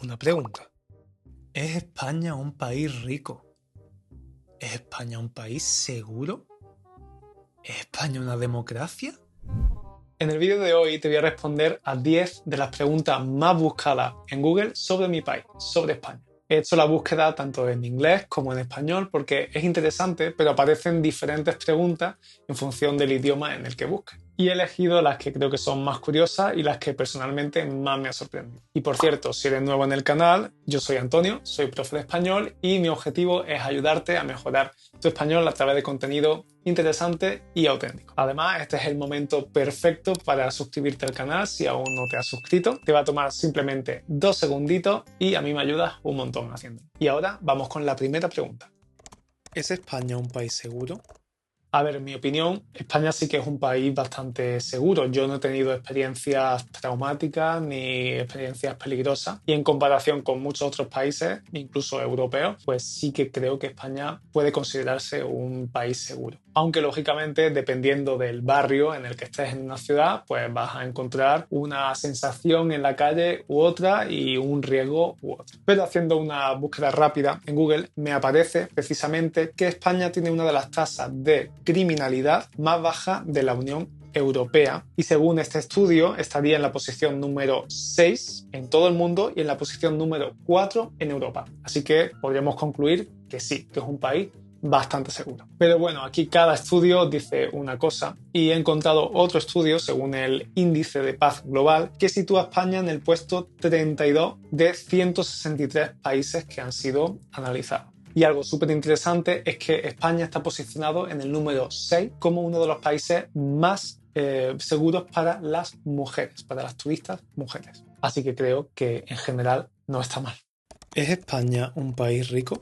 una pregunta. ¿Es España un país rico? ¿Es España un país seguro? ¿Es España una democracia? En el vídeo de hoy te voy a responder a 10 de las preguntas más buscadas en Google sobre mi país, sobre España. He hecho la búsqueda tanto en inglés como en español porque es interesante, pero aparecen diferentes preguntas en función del idioma en el que busques. Y he elegido las que creo que son más curiosas y las que personalmente más me han sorprendido. Y por cierto, si eres nuevo en el canal, yo soy Antonio, soy profe de español y mi objetivo es ayudarte a mejorar tu español a través de contenido interesante y auténtico. Además, este es el momento perfecto para suscribirte al canal si aún no te has suscrito. Te va a tomar simplemente 2 segunditos y a mí me ayudas un montón haciéndolo. Y ahora vamos con la primera pregunta. ¿Es España un país seguro? A ver, en mi opinión, España sí que es un país bastante seguro. Yo no he tenido experiencias traumáticas ni experiencias peligrosas. Y en comparación con muchos otros países, incluso europeos, pues sí que creo que España puede considerarse un país seguro. Aunque lógicamente, dependiendo del barrio en el que estés en una ciudad, pues vas a encontrar una sensación en la calle u otra y un riesgo u otro. Pero haciendo una búsqueda rápida en Google, me aparece precisamente que España tiene una de las tasas de criminalidad más baja de la Unión Europea y según este estudio estaría en la posición número 6 en todo el mundo y en la posición número 4 en Europa. Así que podríamos concluir que sí, que es un país bastante seguro. Pero bueno, aquí cada estudio dice una cosa y he encontrado otro estudio según el Índice de Paz Global que sitúa a España en el puesto 32 de 163 países que han sido analizados. Y algo súper interesante es que España está posicionado en el número 6 como uno de los países más seguros para las mujeres, para las turistas mujeres. Así que creo que en general no está mal. ¿Es España un país rico?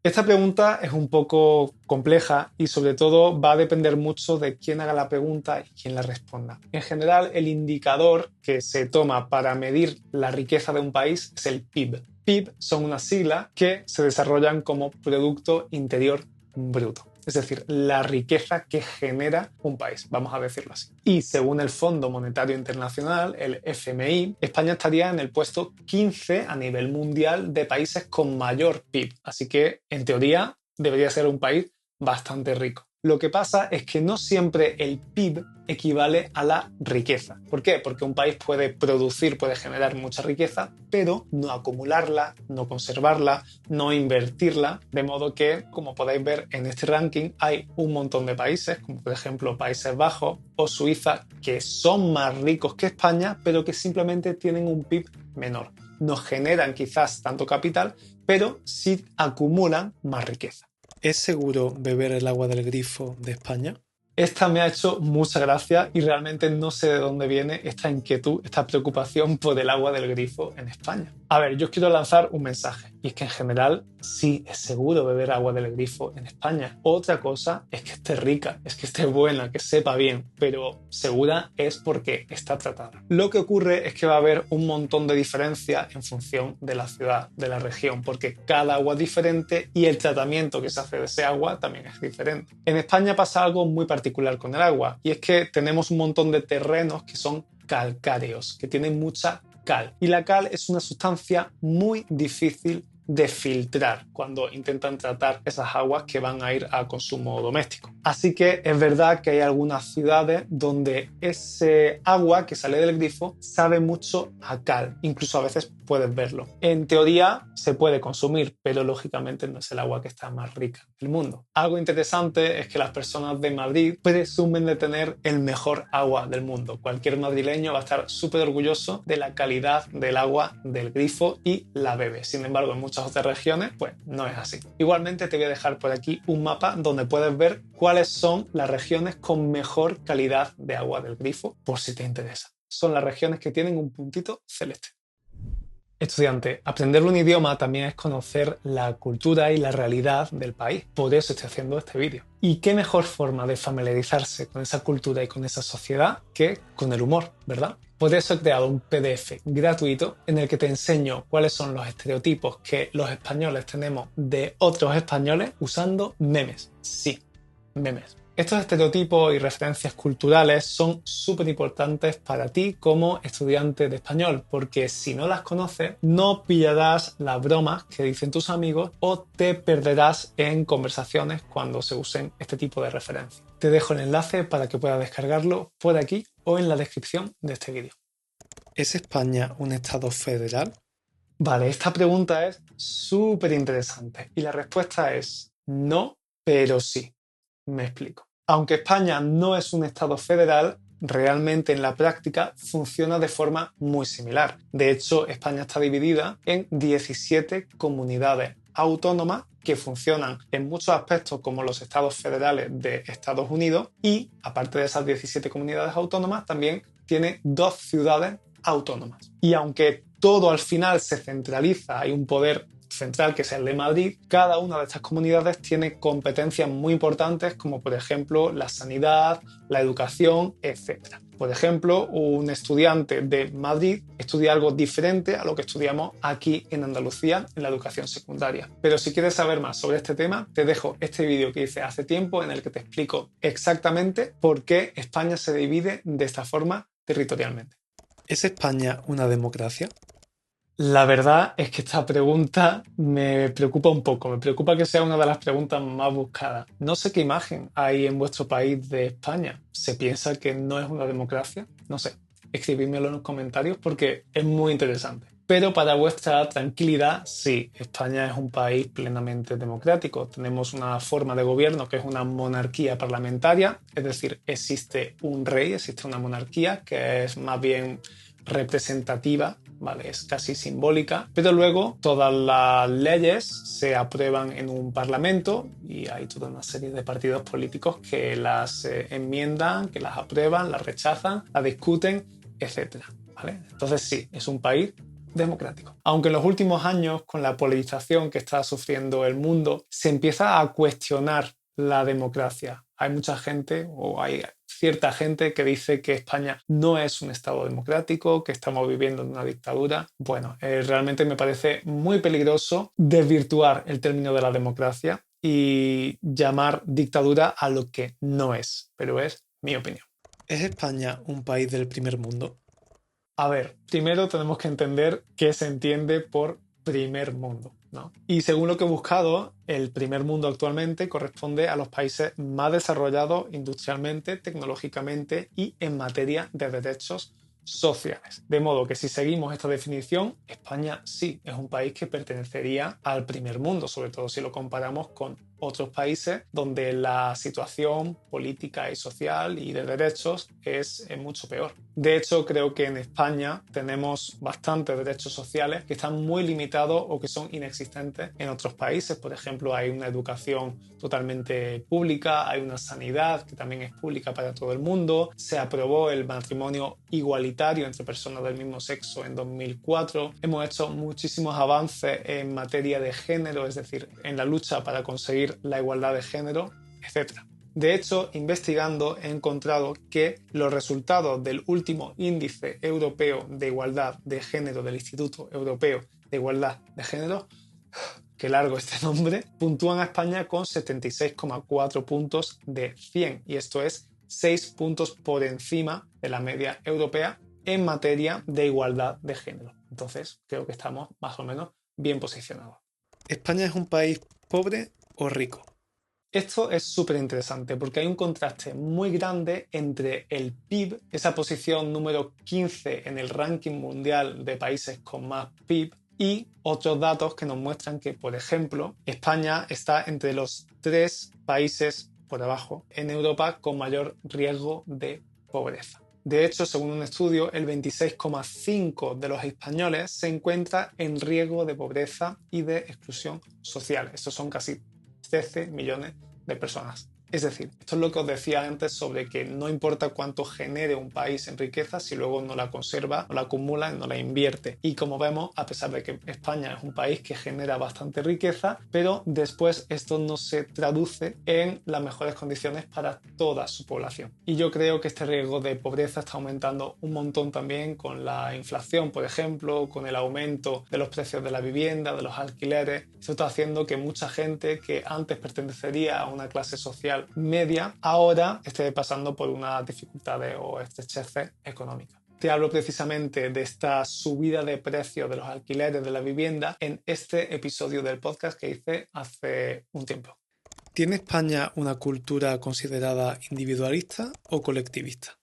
Esta pregunta es un poco compleja y sobre todo va a depender mucho de quién haga la pregunta y quién la responda. En general, el indicador que se toma para medir la riqueza de un país es el PIB. PIB son unas siglas que se desarrollan como Producto Interior Bruto. Es decir, la riqueza que genera un país, vamos a decirlo así. Y según el Fondo Monetario Internacional, el FMI, España estaría en el puesto 15 a nivel mundial de países con mayor PIB. Así que, en teoría, debería ser un país bastante rico. Lo que pasa es que no siempre el PIB equivale a la riqueza. ¿Por qué? Porque un país puede producir, puede generar mucha riqueza, pero no acumularla, no conservarla, no invertirla. De modo que, como podéis ver en este ranking, hay un montón de países, como por ejemplo Países Bajos o Suiza, que son más ricos que España, pero que simplemente tienen un PIB menor. No generan quizás tanto capital, pero sí acumulan más riqueza. ¿Es seguro beber el agua del grifo de España? Esta me ha hecho mucha gracia y realmente no sé de dónde viene esta inquietud, esta preocupación por el agua del grifo en España. A ver, yo os quiero lanzar un mensaje y es que en general sí es seguro beber agua del grifo en España. Otra cosa es que esté rica, es que esté buena, que sepa bien, pero segura es porque está tratada. Lo que ocurre es que va a haber un montón de diferencias en función de la ciudad, de la región, porque cada agua es diferente y el tratamiento que se hace de ese agua también es diferente. En España pasa algo muy particular con el agua y es que tenemos un montón de terrenos que son calcáreos, que tienen mucha cal. Y la cal es una sustancia muy difícil de filtrar cuando intentan tratar esas aguas que van a ir a consumo doméstico. Así que es verdad que hay algunas ciudades donde ese agua que sale del grifo sabe mucho a cal. Incluso a veces puedes verlo. En teoría se puede consumir, pero lógicamente no es el agua que está más rica del mundo. Algo interesante es que las personas de Madrid presumen de tener el mejor agua del mundo. Cualquier madrileño va a estar súper orgulloso de la calidad del agua del grifo y la bebe. Sin embargo, en muchas otras regiones, pues no es así. Igualmente te voy a dejar por aquí un mapa donde puedes ver cuáles son las regiones con mejor calidad de agua del grifo, por si te interesa. Son las regiones que tienen un puntito celeste. Estudiante, aprender un idioma también es conocer la cultura y la realidad del país. Por eso estoy haciendo este vídeo. ¿Y qué mejor forma de familiarizarse con esa cultura y con esa sociedad que con el humor, verdad? Por eso he creado un PDF gratuito en el que te enseño cuáles son los estereotipos que los españoles tenemos de otros españoles usando memes. Sí, memes. Estos estereotipos y referencias culturales son súper importantes para ti como estudiante de español, porque si no las conoces, no pillarás las bromas que dicen tus amigos o te perderás en conversaciones cuando se usen este tipo de referencias. Te dejo el enlace para que puedas descargarlo por aquí o en la descripción de este vídeo. ¿Es España un estado federal? Vale, esta pregunta es súper interesante y la respuesta es no, pero sí. Me explico. Aunque España no es un estado federal, realmente en la práctica funciona de forma muy similar. De hecho, España está dividida en 17 comunidades autónomas que funcionan en muchos aspectos como los estados federales de Estados Unidos y, aparte de esas 17 comunidades autónomas, también tiene 2 ciudades autónomas. Y aunque todo al final se centraliza, hay un poder central que es el de Madrid, cada una de estas comunidades tiene competencias muy importantes como por ejemplo la sanidad, la educación, etc. Por ejemplo, un estudiante de Madrid estudia algo diferente a lo que estudiamos aquí en Andalucía en la educación secundaria. Pero si quieres saber más sobre este tema, te dejo este vídeo que hice hace tiempo en el que te explico exactamente por qué España se divide de esta forma territorialmente. ¿Es España una democracia? La verdad es que esta pregunta me preocupa un poco, me preocupa que sea una de las preguntas más buscadas. No sé qué imagen hay en vuestro país de España. ¿Se piensa que no es una democracia? No sé, escribídmelo en los comentarios porque es muy interesante. Pero para vuestra tranquilidad, sí, España es un país plenamente democrático. Tenemos una forma de gobierno que es una monarquía parlamentaria, es decir, existe un rey, existe una monarquía que es más bien representativa, ¿vale? Es casi simbólica, pero luego todas las leyes se aprueban en un parlamento y hay toda una serie de partidos políticos que las enmiendan, que las aprueban, las rechazan, las discuten, etc. ¿Vale? Entonces sí, es un país democrático. Aunque en los últimos años, con la polarización que está sufriendo el mundo, se empieza a cuestionar la democracia. Hay mucha gente, o hay cierta gente que dice que España no es un estado democrático, que estamos viviendo en una dictadura. Bueno, realmente me parece muy peligroso desvirtuar el término de la democracia y llamar dictadura a lo que no es, pero es mi opinión. ¿Es España un país del primer mundo? A ver, primero tenemos que entender qué se entiende por primer mundo, ¿no? Y según lo que he buscado, el primer mundo actualmente corresponde a los países más desarrollados industrialmente, tecnológicamente y en materia de derechos sociales. De modo que si seguimos esta definición, España sí es un país que pertenecería al primer mundo, sobre todo si lo comparamos con otros países donde la situación política y social y de derechos es mucho peor. De hecho, creo que en España tenemos bastantes derechos sociales que están muy limitados o que son inexistentes en otros países. Por ejemplo, hay una educación totalmente pública, hay una sanidad que también es pública para todo el mundo, se aprobó el matrimonio igualitario entre personas del mismo sexo en 2004, hemos hecho muchísimos avances en materia de género, es decir, en la lucha para conseguir la igualdad de género, etc. De hecho, investigando he encontrado que los resultados del último índice europeo de igualdad de género del Instituto Europeo de Igualdad de Género, qué largo este nombre, puntúan a España con 76,4 puntos de 100 y esto es 6 puntos por encima de la media europea en materia de igualdad de género. Entonces, creo que estamos más o menos bien posicionados. ¿España es un país pobre o rico? Esto es súper interesante porque hay un contraste muy grande entre el PIB, esa posición número 15 en el ranking mundial de países con más PIB, y otros datos que nos muestran que, por ejemplo, España está entre los 3 países por abajo en Europa con mayor riesgo de pobreza. De hecho, según un estudio, el 26,5% de los españoles se encuentra en riesgo de pobreza y de exclusión social. Estos son casi 13 millones de personas. Es decir, esto es lo que os decía antes sobre que no importa cuánto genere un país en riqueza si luego no la conserva, no la acumula, no la invierte. Y como vemos, a pesar de que España es un país que genera bastante riqueza, pero después esto no se traduce en las mejores condiciones para toda su población. Y yo creo que este riesgo de pobreza está aumentando un montón también con la inflación, por ejemplo, con el aumento de los precios de la vivienda, de los alquileres. Esto está haciendo que mucha gente que antes pertenecería a una clase social social media ahora esté pasando por unas dificultades o estrecheces económicas. Te hablo precisamente de esta subida de precios de los alquileres de la vivienda en este episodio del podcast que hice hace un tiempo. ¿Tiene España una cultura considerada individualista o colectivista?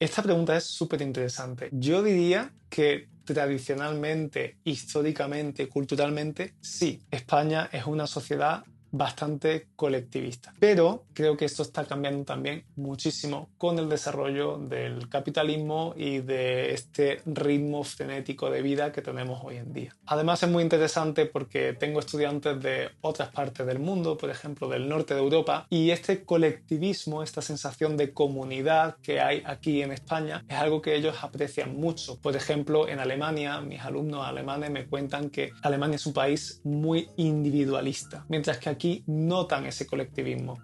Esta pregunta es súper interesante. Yo diría que tradicionalmente, históricamente, culturalmente, sí, España es una sociedad bastante colectivista. Pero creo que esto está cambiando también muchísimo con el desarrollo del capitalismo y de este ritmo frenético de vida que tenemos hoy en día. Además es muy interesante porque tengo estudiantes de otras partes del mundo, por ejemplo del norte de Europa, y este colectivismo, esta sensación de comunidad que hay aquí en España es algo que ellos aprecian mucho. Por ejemplo, en Alemania, mis alumnos alemanes me cuentan que Alemania es un país muy individualista, mientras que aquí notan ese colectivismo.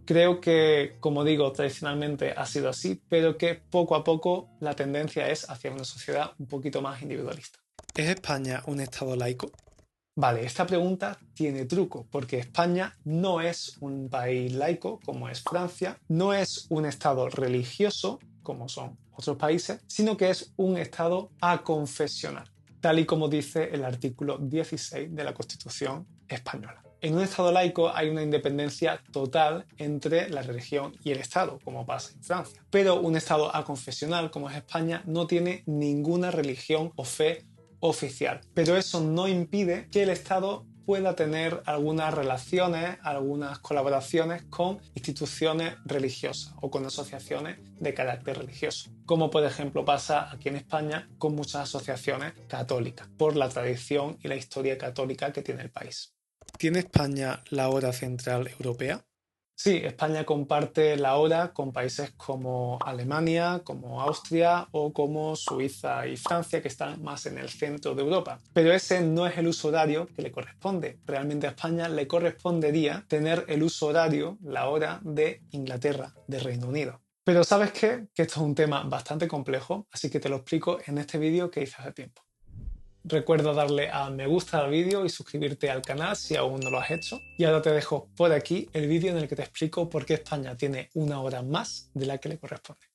Creo que, como digo, tradicionalmente ha sido así, pero que poco a poco la tendencia es hacia una sociedad un poquito más individualista. ¿Es España un estado laico? Vale, esta pregunta tiene truco, porque España no es un país laico como es Francia, no es un estado religioso como son otros países, sino que es un estado aconfesional, tal y como dice el artículo 16 de la Constitución española. En un estado laico hay una independencia total entre la religión y el Estado, como pasa en Francia. Pero un estado aconfesional, como es España, no tiene ninguna religión o fe oficial. Pero eso no impide que el Estado pueda tener algunas relaciones, algunas colaboraciones con instituciones religiosas o con asociaciones de carácter religioso, como por ejemplo pasa aquí en España con muchas asociaciones católicas, por la tradición y la historia católica que tiene el país. ¿Tiene España la hora central europea? Sí, España comparte la hora con países como Alemania, como Austria o como Suiza y Francia, que están más en el centro de Europa. Pero ese no es el uso horario que le corresponde. Realmente a España le correspondería tener el uso horario, la hora de Inglaterra, de Reino Unido. Pero ¿sabes qué? Que esto es un tema bastante complejo, así que te lo explico en este vídeo que hice hace tiempo. Recuerda darle a me gusta al vídeo y suscribirte al canal si aún no lo has hecho. Y ahora te dejo por aquí el vídeo en el que te explico por qué España tiene una hora más de la que le corresponde.